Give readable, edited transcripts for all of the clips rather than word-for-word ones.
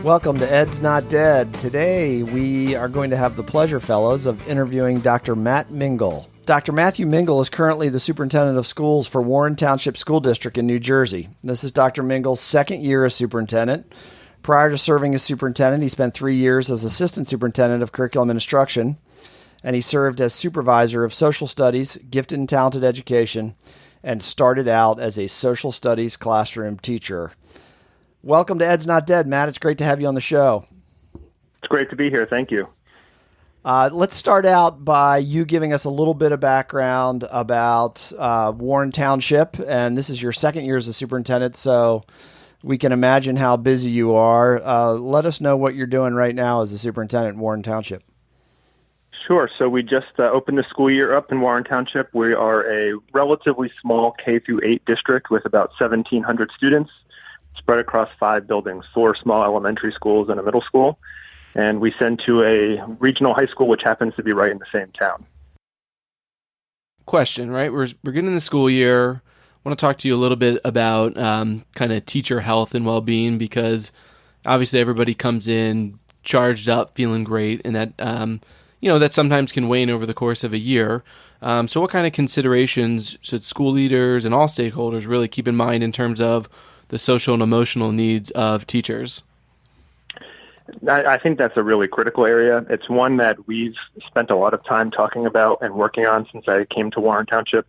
Welcome to Ed's Not Dead. Today we are going to have the pleasure, fellows, of interviewing Dr. Matt Mingle. Dr. Matthew Mingle is currently the Superintendent of Schools for Warren Township School District in New Jersey. This is Dr. Mingle's second year as superintendent. Prior to serving as superintendent, he spent 3 years as Assistant Superintendent of Curriculum and Instruction, and he served as Supervisor of Social Studies, Gifted and Talented Education, and started out as a Social Studies classroom teacher. Welcome to Ed's Not Dead, Matt. It's great to have you on the show. It's great to be here. Thank you. Let's start out by you giving us a little bit of background about Warren Township, and this is your second year as a superintendent, so we can imagine how busy you are. Let us know what you're doing right now as a superintendent in Warren Township. Sure. So we just opened the school year up in Warren Township. We are a relatively small K-8 district with about 1,700 students spread across 5 buildings, 4 small elementary schools and a middle school. And we send to a regional high school, which happens to be right in the same town. Question, right? We're getting the school year. I want to talk to you a little bit about kind of teacher health and well-being, because obviously everybody comes in charged up, feeling great, and that that sometimes can wane over the course of a year. So what kind of considerations should school leaders and all stakeholders really keep in mind in terms of the social and emotional needs of teachers? I think that's a really critical area. It's one that we've spent a lot of time talking about and working on since I came to Warren Township.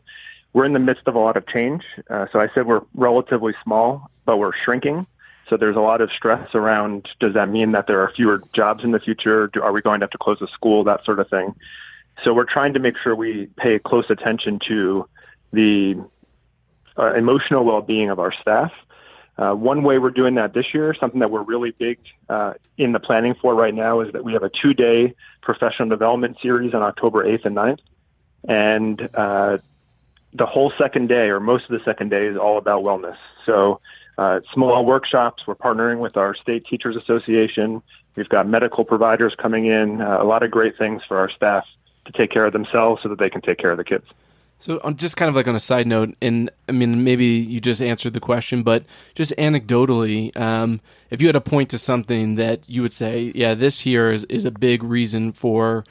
We're in the midst of a lot of change. So I said we're relatively small, but we're shrinking. So there's a lot of stress around, does that mean that there are fewer jobs in the future? Are we going to have to close a school? That sort of thing. So we're trying to make sure we pay close attention to the emotional well-being of our staff. One way we're doing that this year, something that we're really big in the planning for right now, is that we have a 2-day professional development series on October 8th and 9th. And the whole second day, or most of the second day, is all about wellness. So small workshops, we're partnering with our State Teachers Association. We've got medical providers coming in, a lot of great things for our staff to take care of themselves so that they can take care of the kids. So just kind of like on a side note, and I mean, maybe you just answered the question, but just anecdotally, if you had to point to something that you would say, yeah, this here is a big reason for,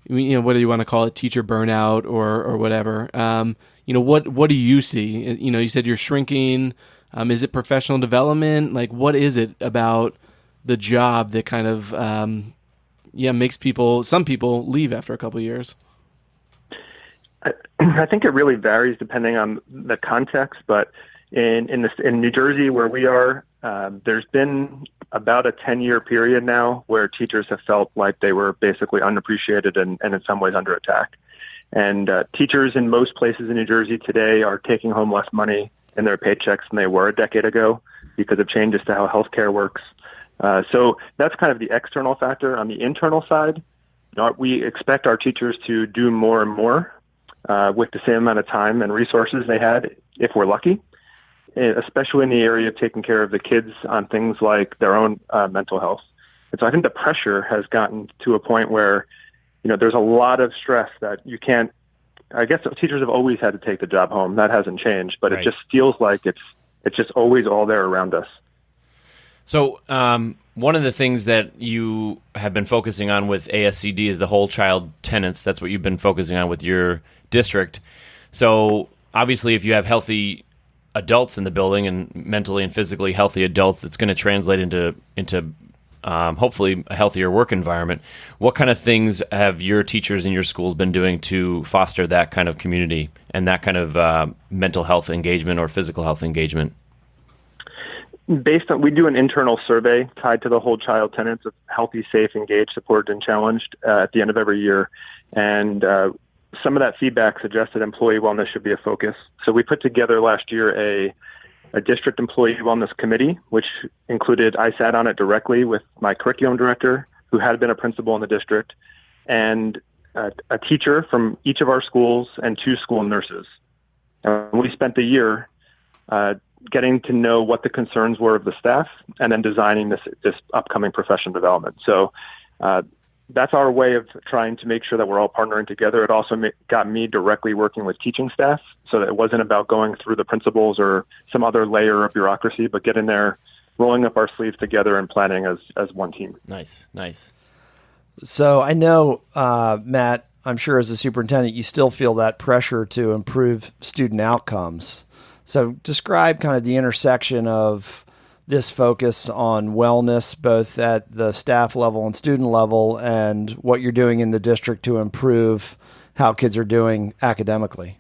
whether you want to call it teacher burnout or whatever, what do you see? You said you're shrinking. Is it professional development? Like, what is it about the job that kind of, makes some people leave after a couple of years? I think it really varies depending on the context, but in New Jersey, where we are, there's been about a 10-year period now where teachers have felt like they were basically unappreciated and in some ways under attack. And teachers in most places in New Jersey today are taking home less money in their paychecks than they were a decade ago because of changes to how healthcare works. So that's kind of the external factor. On the internal side, we expect our teachers to do more and more with the same amount of time and resources they had, if we're lucky, especially in the area of taking care of the kids on things like their own mental health. And so I think the pressure has gotten to a point where, there's a lot of stress that you can't, I guess teachers have always had to take the job home. That hasn't changed, but It just feels like it's just always all there around us. So one of the things that you have been focusing on with ASCD is the whole Child Tenets. That's what you've been focusing on with your district. So obviously, if you have healthy adults in the building and mentally and physically healthy adults, it's going to translate into hopefully a healthier work environment. What kind of things have your teachers in your schools been doing to foster that kind of community and that kind of mental health engagement or physical health engagement? We do an internal survey tied to the whole Child Tenets of healthy, safe, engaged, supported, and challenged at the end of every year. And some of that feedback suggested employee wellness should be a focus. So we put together last year a district employee wellness committee, which included, I sat on it directly with my curriculum director, who had been a principal in the district, and a teacher from each of our schools and 2 school nurses. We spent the year getting to know what the concerns were of the staff and then designing this upcoming professional development. So that's our way of trying to make sure that we're all partnering together. It also got me directly working with teaching staff so that it wasn't about going through the principals or some other layer of bureaucracy, but getting there rolling up our sleeves together and planning as one team. Nice. So I know, Matt, I'm sure as a superintendent, you still feel that pressure to improve student outcomes. So describe kind of the intersection of this focus on wellness, both at the staff level and student level, and what you're doing in the district to improve how kids are doing academically.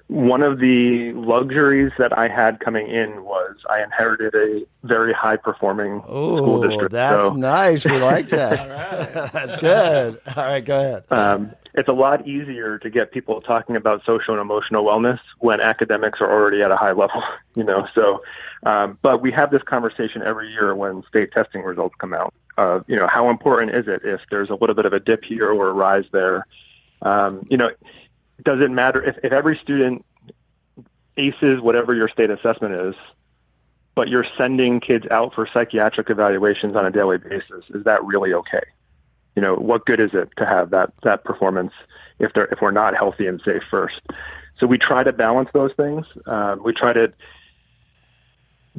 One of the luxuries that I had coming in was I inherited a very high-performing school district. That's nice. We like that. All right. That's good. All right, go ahead. It's a lot easier to get people talking about social and emotional wellness when academics are already at a high level, So, but we have this conversation every year when state testing results come out. How important is it if there's a little bit of a dip here or a rise there? Does it matter if every student aces whatever your state assessment is, but you're sending kids out for psychiatric evaluations on a daily basis? Is that really okay? What good is it to have that performance if we're not healthy and safe first? So we try to balance those things. We try to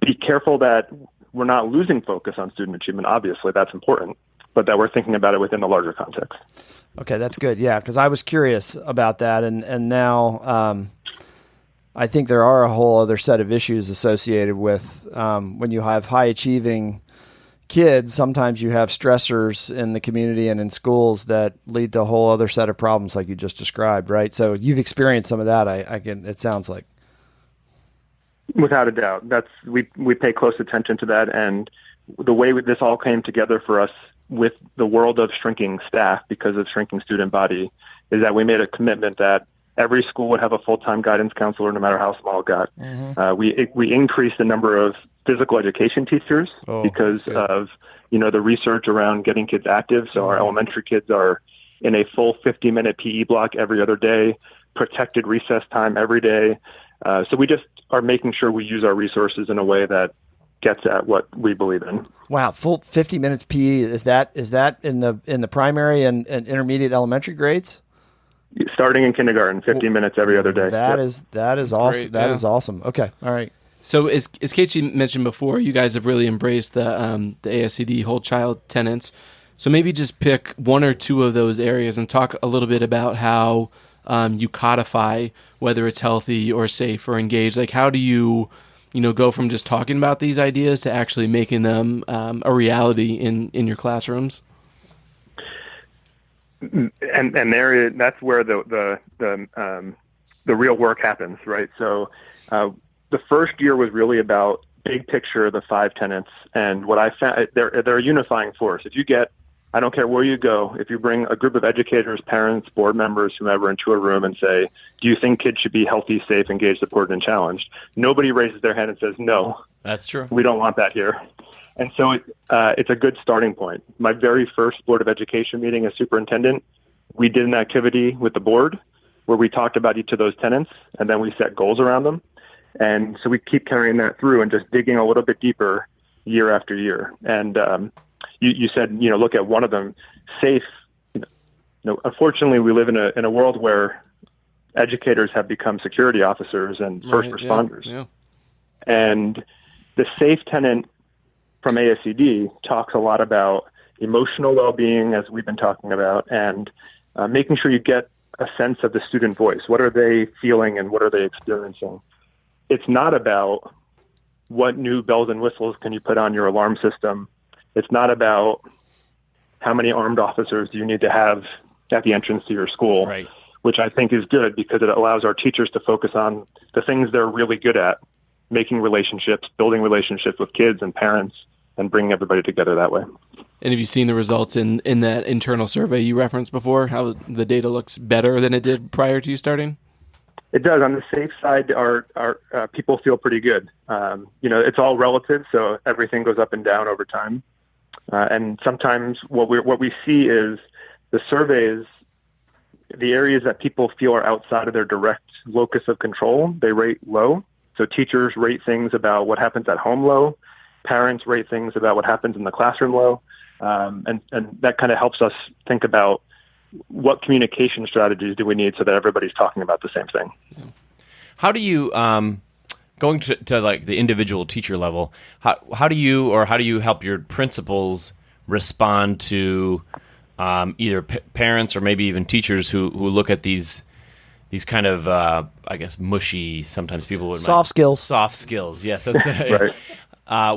be careful that we're not losing focus on student achievement. Obviously, that's important, but that we're thinking about it within the larger context. Okay, that's good. Yeah, because I was curious about that, and now I think there are a whole other set of issues associated with when you have high achieving kids. Sometimes you have stressors in the community and in schools that lead to a whole other set of problems, like you just described, right? So you've experienced some of that. It sounds like. Without a doubt, we pay close attention to that, and the way this all came together for us with the world of shrinking staff because of shrinking student body is that we made a commitment that every school would have a full-time guidance counselor, no matter how small it got. Mm-hmm. We increased the number of physical education teachers because of the research around getting kids active. So our elementary kids are in a full 50-minute PE block every other day, protected recess time every day. So we just are making sure we use our resources in a way that gets at what we believe in. Wow, full 50 minutes PE. Is that in the primary and intermediate elementary grades? Starting in kindergarten, 15 minutes every other day. That is awesome. Great, that is awesome. Okay, all right. So as Casey mentioned before, you guys have really embraced the ASCD whole child tenets. So maybe just pick one or two of those areas and talk a little bit about how you codify whether it's healthy or safe or engaged. Like how do you go from just talking about these ideas to actually making them a reality in your classrooms? And that's where the real work happens, right? So the first year was really about big picture, the 5 tenets, and what I found they're a unifying force. If you get, I don't care where you go, if you bring a group of educators, parents, board members, whomever into a room and say, do you think kids should be healthy, safe, engaged, supported, and challenged? Nobody raises their hand and says, no. That's true. We don't want that here. And so it's a good starting point. My very first Board of Education meeting as superintendent, we did an activity with the board where we talked about each of those tenets, and then we set goals around them. And so we keep carrying that through and just digging a little bit deeper year after year. And you said, look at one of them, safe. Unfortunately, we live in a world where educators have become security officers and first responders. Yeah. And the safe tenet from ASCD talks a lot about emotional well-being, as we've been talking about, and making sure you get a sense of the student voice. What are they feeling and what are they experiencing? It's not about what new bells and whistles can you put on your alarm system. It's not about how many armed officers do you need to have at the entrance to your school, right, which I think is good because it allows our teachers to focus on the things they're really good at, making relationships, building relationships with kids and parents, and bringing everybody together that way. And have you seen the results in that internal survey you referenced before, how the data looks better than it did prior to you starting? It does. On the safe side, our people feel pretty good. It's all relative, so everything goes up and down over time. And sometimes what we see is the surveys, the areas that people feel are outside of their direct locus of control, they rate low. So teachers rate things about what happens at home low. Parents rate things about what happens in the classroom low. And that kind of helps us think about what communication strategies do we need so that everybody's talking about the same thing. How do you going to like the individual teacher level, how do you help your principals respond to either parents or maybe even teachers who look at these kind of I guess mushy, sometimes people would soft skills. Yes, that's right.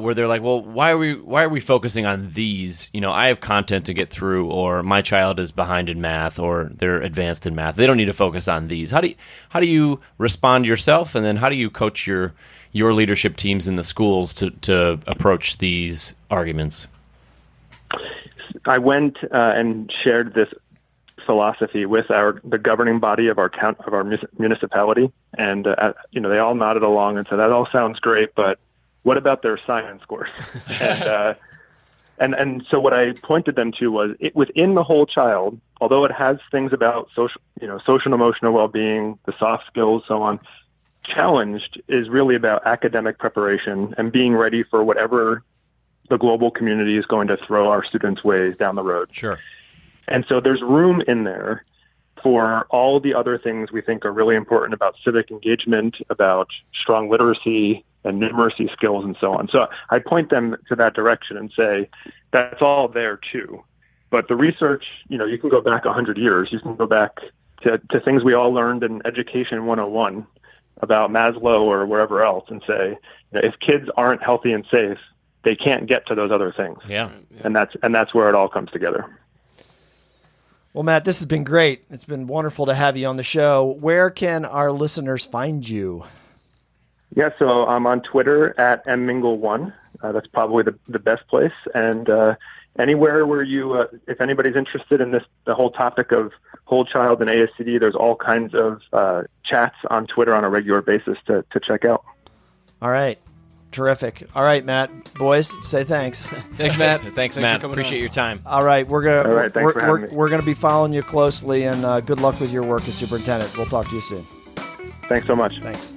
Where they're like, well, why are we focusing on these? I have content to get through, or my child is behind in math, or they're advanced in math. They don't need to focus on these. How do you respond yourself, and then how do you coach your leadership teams in the schools to approach these arguments? I went and shared this philosophy with the governing body of our town, of our municipality, and they all nodded along and said, that all sounds great, but what about their science scores? and so what I pointed them to was within the whole child, although it has things about social and emotional well-being, the soft skills, so on, challenged is really about academic preparation and being ready for whatever the global community is going to throw our students' ways down the road. Sure. And so there's room in there for all the other things we think are really important about civic engagement, about strong literacy and numeracy skills and so on. So I point them to that direction and say, that's all there too. But the research, you can go back 100 years. You can go back to things we all learned in Education 101 about Maslow or wherever else and say, if kids aren't healthy and safe, they can't get to those other things. Yeah. And that's where it all comes together. Well, Matt, this has been great. It's been wonderful to have you on the show. Where can our listeners find you? Yeah, so I'm on Twitter at mmingle1. That's probably the best place. And anywhere where if anybody's interested in the whole topic of whole child and ASCD, there's all kinds of chats on Twitter on a regular basis to check out. All right. Terrific. All right, Matt. Boys, say thanks. Thanks, Matt. Thanks, Matt. Appreciate your time. All right, we're gonna be following you closely, and good luck with your work as superintendent. We'll talk to you soon. Thanks so much. Thanks.